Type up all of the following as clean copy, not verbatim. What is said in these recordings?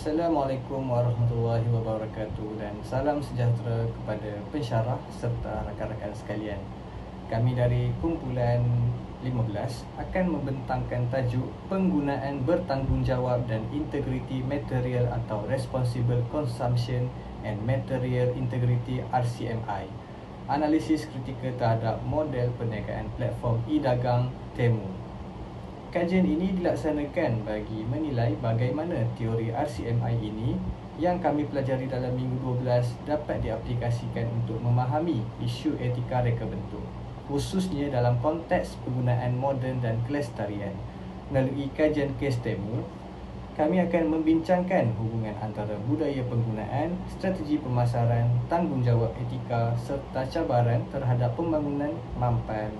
Assalamualaikum warahmatullahi wabarakatuh dan salam sejahtera kepada pensyarah serta rakan-rakan sekalian. Kami dari kumpulan 15 akan membentangkan tajuk penggunaan bertanggungjawab dan integriti material atau Responsible Consumption and Material Integrity RCMI. Analisis kritikal terhadap model perniagaan platform e-dagang Temu. Kajian ini dilaksanakan bagi menilai bagaimana teori RCMI ini yang kami pelajari dalam minggu 12 dapat diaplikasikan untuk memahami isu etika reka bentuk, khususnya dalam konteks penggunaan moden dan kelestarian. Melalui kajian kes Temu, kami akan membincangkan hubungan antara budaya penggunaan, strategi pemasaran, tanggungjawab etika serta cabaran terhadap pembangunan mampan.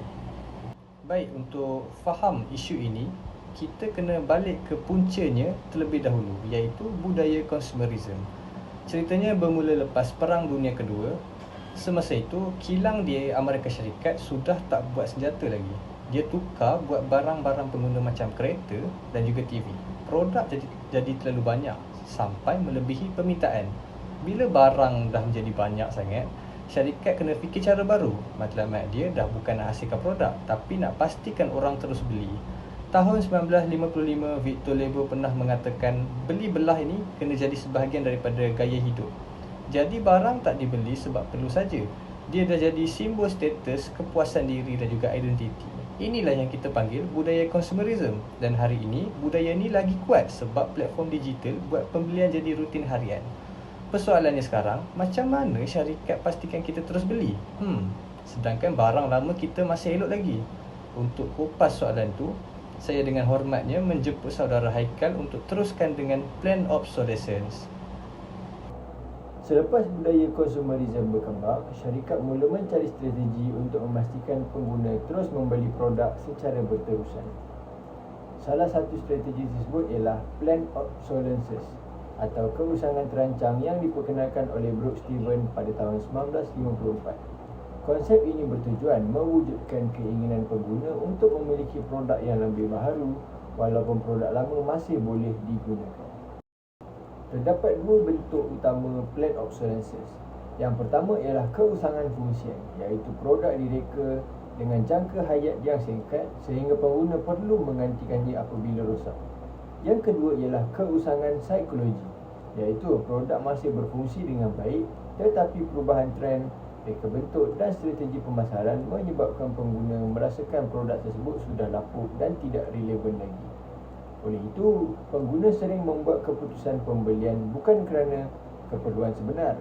Baik, untuk faham isu ini, kita kena balik ke puncanya terlebih dahulu, iaitu budaya consumerism. Ceritanya bermula lepas Perang Dunia Kedua. Semasa itu, kilang di Amerika Syarikat sudah tak buat senjata lagi. Dia tukar buat barang-barang pengguna macam kereta dan juga TV. Produk jadi terlalu banyak sampai melebihi permintaan. Bila barang dah menjadi banyak sangat, syarikat kena fikir cara baru. Matlamat dia dah bukan nak hasilkan produk, tapi nak pastikan orang terus beli. Tahun 1955, Victor Lebow pernah mengatakan beli belah ini kena jadi sebahagian daripada gaya hidup. Jadi barang tak dibeli sebab perlu saja. Dia dah jadi simbol status, kepuasan diri dan juga identiti. Inilah yang kita panggil budaya consumerism. Dan hari ini, budaya ni lagi kuat sebab platform digital buat pembelian jadi rutin harian. Persoalannya sekarang, macam mana syarikat pastikan kita terus beli? Sedangkan barang lama kita masih elok lagi. Untuk kupas soalan tu, saya dengan hormatnya menjemput saudara Haikal untuk teruskan dengan plan obsolescence. Selepas budaya konsumerisme berkembang, syarikat mula mencari strategi untuk memastikan pengguna terus membeli produk secara berterusan. Salah satu strategi tersebut ialah planned obsolescence atau keusangan terancang yang diperkenalkan oleh Brooks Stevens pada tahun 1954. Konsep ini bertujuan mewujudkan keinginan pengguna untuk memiliki produk yang lebih baharu walaupun produk lama masih boleh digunakan. Terdapat dua bentuk utama planned obsolescence. Yang pertama ialah keusangan fungsian, iaitu produk direka dengan jangka hayat yang singkat sehingga pengguna perlu menggantikannya apabila rosak. Yang kedua ialah keusangan psikologi, iaitu produk masih berfungsi dengan baik tetapi perubahan trend, reka bentuk dan strategi pemasaran menyebabkan pengguna merasakan produk tersebut sudah lapuk dan tidak relevan lagi. Oleh itu, pengguna sering membuat keputusan pembelian bukan kerana keperluan sebenar,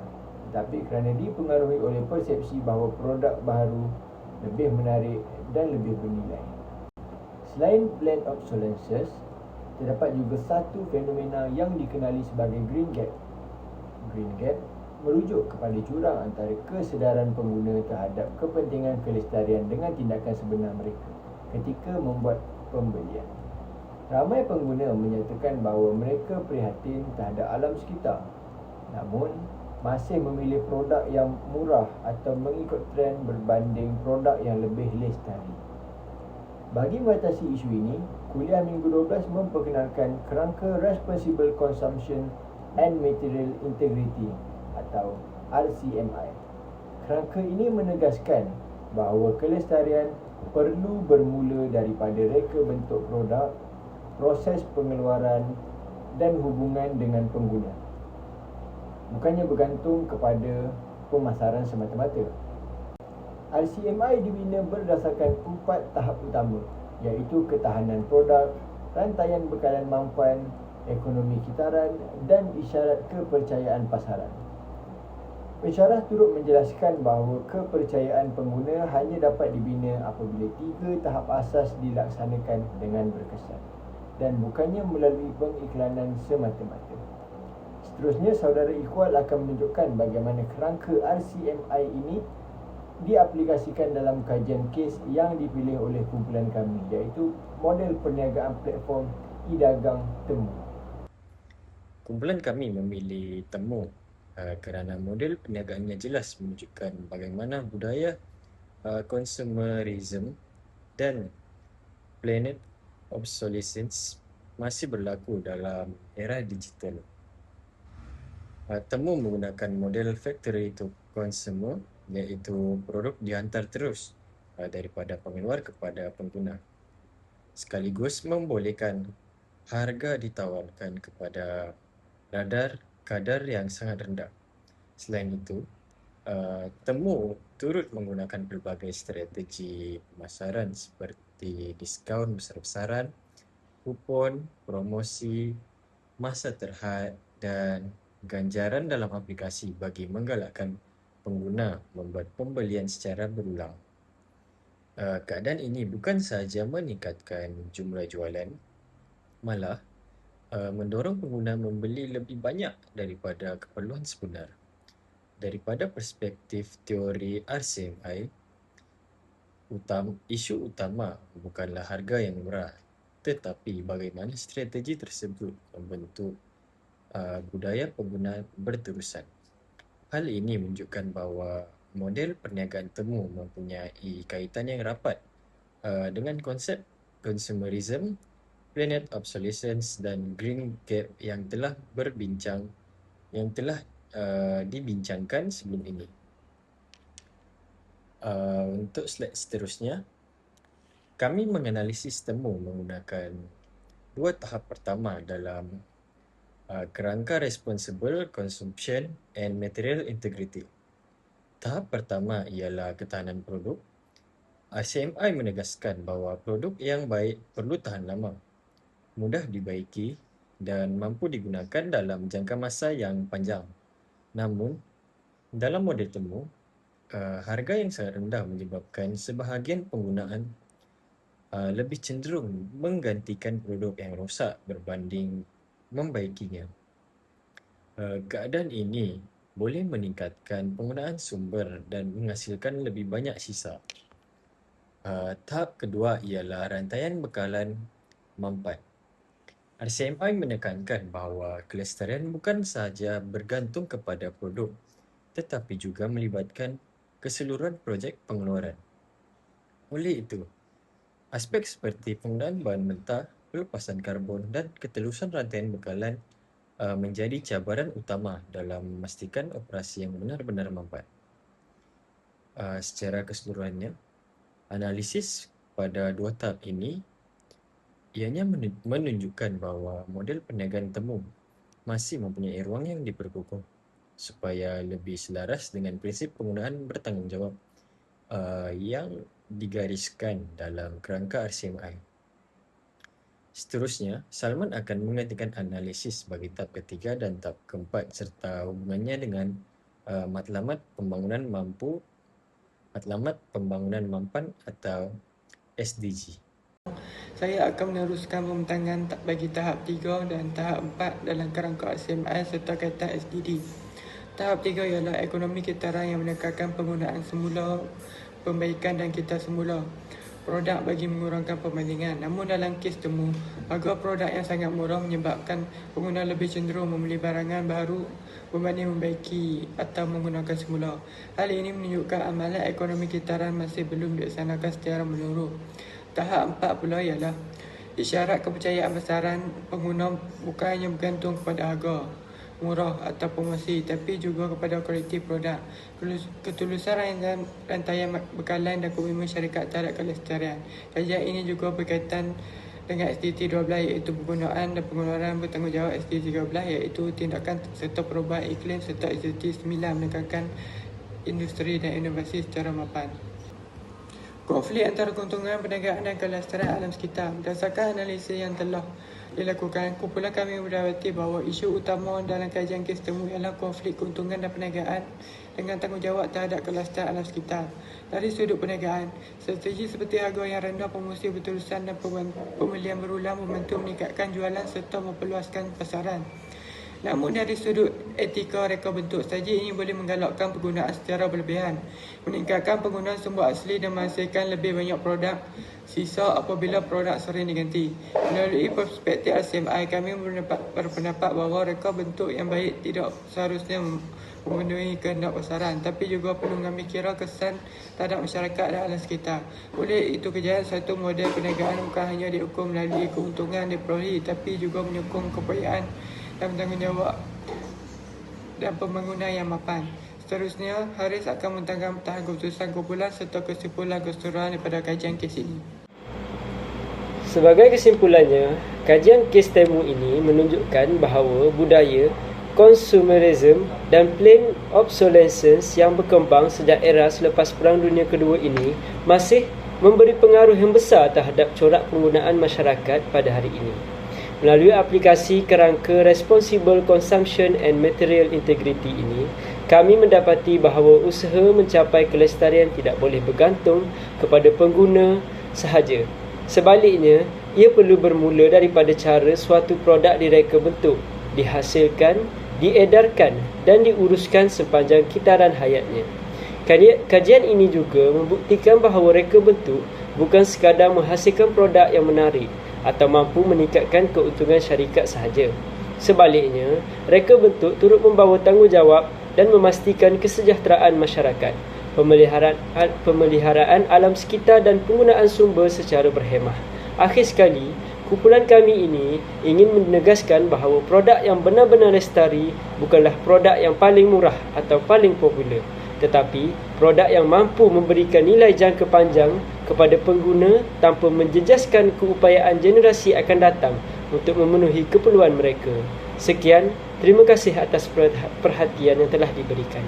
tetapi kerana dipengaruhi oleh persepsi bahawa produk baharu lebih menarik dan lebih bernilai. Selain planned obsolescence, terdapat juga satu fenomena yang dikenali sebagai green gap. Green gap merujuk kepada jurang antara kesedaran pengguna terhadap kepentingan kelestarian dengan tindakan sebenar mereka ketika membuat pembelian. Ramai pengguna menyatakan bahawa mereka prihatin terhadap alam sekitar, namun masih memilih produk yang murah atau mengikut trend berbanding produk yang lebih lestari. Bagi mengatasi isu ini, kuliah minggu 12 memperkenalkan kerangka Responsible Consumption and Material Integrity atau RCMI. Kerangka ini menegaskan bahawa kelestarian perlu bermula daripada reka bentuk produk, proses pengeluaran dan hubungan dengan pengguna, bukannya bergantung kepada pemasaran semata-mata. RCMI dibina berdasarkan 4 tahap utama, iaitu ketahanan produk, rantaian bekalan mampan, ekonomi kitaran dan isyarat kepercayaan pasaran. Pensyarah turut menjelaskan bahawa kepercayaan pengguna hanya dapat dibina apabila 3 tahap asas dilaksanakan dengan berkesan dan bukannya melalui pengiklanan semata-mata. Seterusnya, saudara Ikhwal akan menunjukkan bagaimana kerangka RCMI ini diaplikasikan dalam kajian kes yang dipilih oleh kumpulan kami, iaitu model perniagaan platform e-dagang Temu. Kumpulan kami memilih Temu kerana model perniagaannya jelas menunjukkan bagaimana budaya consumerism dan planned obsolescence masih berlaku dalam era digital. Temu menggunakan model factory to consumer, iaitu produk dihantar terus daripada pengeluar kepada pengguna, sekaligus membolehkan harga ditawarkan kepada kadar yang sangat rendah. Selain itu, Temu turut menggunakan pelbagai strategi pemasaran seperti diskaun besar-besaran, kupon, promosi, masa terhad dan ganjaran dalam aplikasi bagi menggalakkan pengguna membuat pembelian secara berulang. Keadaan ini bukan sahaja meningkatkan jumlah jualan, malah mendorong pengguna membeli lebih banyak daripada keperluan sebenar. Daripada perspektif teori RCMI, isu utama bukanlah harga yang murah, tetapi bagaimana strategi tersebut membentuk budaya pengguna berterusan. Hal ini menunjukkan bahawa model perniagaan temu mempunyai kaitan yang rapat dengan konsep consumerism, planet obsolescence dan green gap yang telah dibincangkan sebelum ini. Untuk slide seterusnya, kami menganalisis temu menggunakan dua tahap pertama dalam kerangka responsible consumption and material integrity. Tahap pertama ialah ketahanan produk. RCMI menegaskan bahawa produk yang baik perlu tahan lama, mudah dibaiki dan mampu digunakan dalam jangka masa yang panjang. Namun, dalam model temu, harga yang sangat rendah menyebabkan sebahagian penggunaan lebih cenderung menggantikan produk yang rosak berbanding membaikinya. Keadaan ini boleh meningkatkan penggunaan sumber dan menghasilkan lebih banyak sisa. Tahap kedua ialah rantaian bekalan mampat. RCMI menekankan bahawa kelestarian bukan sahaja bergantung kepada produk, tetapi juga melibatkan keseluruhan projek pengeluaran. Oleh itu, aspek seperti penggunaan bahan mentah, pelepasan karbon dan ketelusan rantaian bekalan menjadi cabaran utama dalam memastikan operasi yang benar-benar mampat. Secara keseluruhannya, analisis pada dua tahap ini ianya menunjukkan bahawa model perniagaan temu masih mempunyai ruang yang diperkukuh supaya lebih selaras dengan prinsip penggunaan bertanggungjawab yang digariskan dalam kerangka RCMI. Seterusnya, Salman akan menggantikan analisis bagi tahap ketiga dan tahap keempat serta hubungannya dengan matlamat pembangunan mampan atau SDG. Saya akan meneruskan pembentangan bagi tahap 3 dan tahap 4 dalam kerangka RCMI serta kaitan SDG. Tahap 3 ialah ekonomi kitaran yang menekankan penggunaan semula, pembaikan dan kitar semula produk bagi mengurangkan perbandingan. Namun dalam kes temu, harga produk yang sangat murah menyebabkan pengguna lebih cenderung membeli barangan baru berbanding membaiki atau menggunakan semula. Hal ini menunjukkan amalan ekonomi kitaran masih belum dilaksanakan secara menyeluruh. Tahap 4 pula ialah isyarat kepercayaan pasaran pengguna bukan hanya bergantung kepada harga murah atau promosi, tapi juga kepada kualiti produk, ketulusan rantaian bekalan dan komitmen syarikat terhadap kelestarian. Kajian ini juga berkaitan dengan SDG 12 iaitu penggunaan dan pengeluaran bertanggungjawab, SDG 13 iaitu tindakan serta perubahan iklim, serta SDG 9 menekankan industri dan inovasi secara mapan. Konflik antara keuntungan perniagaan dan kelestarian alam sekitar. Berdasarkan analisis yang telah dilakukan, kumpulan kami mendapati bahawa isu utama dalam kajian kes temu ialah konflik keuntungan dan perniagaan dengan tanggungjawab terhadap kelestarian alam sekitar. Dari sudut perniagaan, strategi seperti harga yang rendah, promosi berterusan dan pembelian berulang membantu meningkatkan jualan serta memperluaskan pasaran. Namun dari sudut etika reka bentuk, strategi ini boleh menggalakkan penggunaan secara berlebihan, meningkatkan penggunaan sumber asli dan menghasilkan lebih banyak produk sisa apabila produk sering diganti. Melalui perspektif RCMI, kami berpendapat bahawa reka bentuk yang baik tidak seharusnya memenuhi kehendak pasaran, tapi juga perlu mengambil kira kesan terhadap masyarakat dan alam sekitar. Oleh itu, kejayaan satu model perniagaan bukan hanya diukur melalui keuntungan diperolehi, tapi juga menyokong keupayaan dan bertanggungjawab dan pembangunan yang mapan. Seterusnya, Haris akan membentangkan tahap keputusan kumpulan serta kesimpulan keseluruhan daripada kajian kes ini. Sebagai kesimpulannya, kajian kes temu ini menunjukkan bahawa budaya consumerism dan plain obsolescence yang berkembang sejak era selepas Perang Dunia Kedua ini masih memberi pengaruh yang besar terhadap corak penggunaan masyarakat pada hari ini. Melalui aplikasi kerangka Responsible Consumption and Material Integrity ini, kami mendapati bahawa usaha mencapai kelestarian tidak boleh bergantung kepada pengguna sahaja. Sebaliknya, ia perlu bermula daripada cara suatu produk direka bentuk, dihasilkan, diedarkan dan diuruskan sepanjang kitaran hayatnya. Kajian ini juga membuktikan bahawa reka bentuk bukan sekadar menghasilkan produk yang menarik atau mampu meningkatkan keuntungan syarikat sahaja. Sebaliknya, reka bentuk turut membawa tanggungjawab dan memastikan kesejahteraan masyarakat, pemeliharaan alam sekitar dan penggunaan sumber secara berhemah. Akhir sekali, kumpulan kami ini ingin menegaskan bahawa produk yang benar-benar lestari bukanlah produk yang paling murah atau paling popular, tetapi produk yang mampu memberikan nilai jangka panjang kepada pengguna tanpa menjejaskan keupayaan generasi akan datang untuk memenuhi keperluan mereka. Sekian, terima kasih atas perhatian yang telah diberikan.